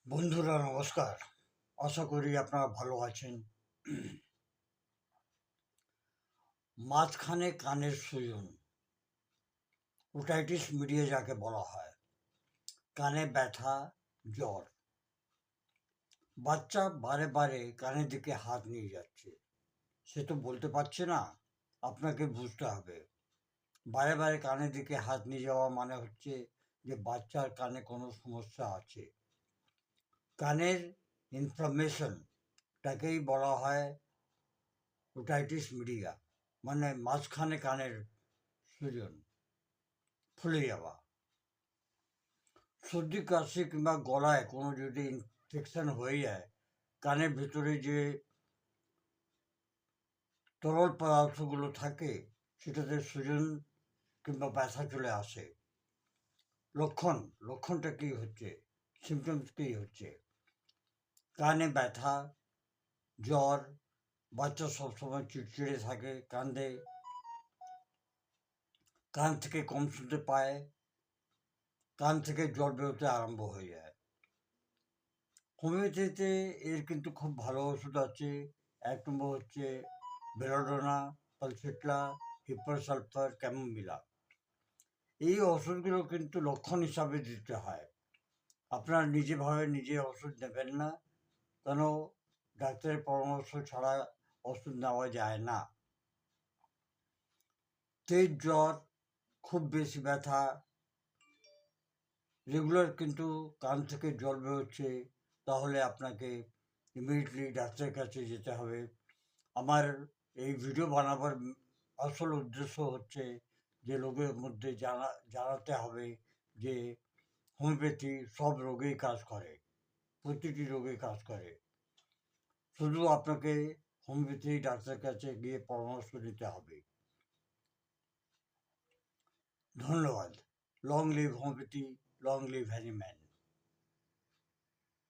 বন্ধুরা নমস্কার। আশা করি আপনারা ভালো আছেন। মাঝখানে কানের সুজন, ওটাইটিস মিডিয়া যাকে বলা হয়, কানে ব্যথা, জ্বর। বাচ্চা বারে বারে কানের দিকে হাত নিয়ে যাচ্ছে, সে তো বলতে পারছে না, আপনাকে বুঝতে হবে। বারে বারে কানের দিকে হাত নিয়ে যাওয়া মানে হচ্ছে যে বাচ্চার কানে কোনো সমস্যা আছে। কানের ইনফ্লামেশনটাকেই বলা হয় ওটাইটিস মিডিয়া, মানে মাঝখানে কানের সুজন, ফুলে যাওয়া। সর্দি কাশি কিংবা গলায় কোনো যদি ইনফেকশন হয়ে যায়, কানের ভিতরে যে তরল পদার্থগুলো থাকে সেটাতে সুজন কিংবা ব্যথা চলে আসে। লক্ষণটা কি হচ্ছে, সিমটমস কি হচ্ছে? কানে ব্যথা, জ্বর, বাচ্চা সবসময় চিড়চিড়ে থাকে, কান্দে, কান থেকে কম শুনতে পায়, কান থেকে জল বেরোতে আরম্ভ হয়ে যায়। হোমিওপ্যাথিতে এর কিন্তু খুব ভালো ওষুধ আছে। এক নম্বর হচ্ছে বেলাডোনা, পালসেটলা, হিপার সালফার, ক্যামোমিলা। এই ওষুধগুলো কিন্তু লক্ষণ হিসাবে দিতে হয়। আপনারা নিজে ওষুধ নেবেন না, কেন ডাক্তারের পরামর্শ ছাড়া ওষুধ নেওয়া যায় না। তেজ জ্বর, খুব বেশি ব্যথা, রেগুলার কিন্তু কান থেকে জল বেরোচ্ছে, তাহলে আপনাকে ইমিডিয়েটলি ডাক্তারের কাছে যেতে হবে। আমার এই ভিডিও বানাবার আসল উদ্দেশ্য হচ্ছে যে লোকের মধ্যে জানাতে হবে যে হোমিওপ্যাথি সব রোগেই কাজ করে, প্রতিটি রোগে কাজ করে। শুধু আপনাকে হোমিওপ্যাথি ডাক্তারের কাছে গিয়ে পরামর্শ নিতে হবে। ধন্যবাদ। Long live homeopathy, long live Hahnemann.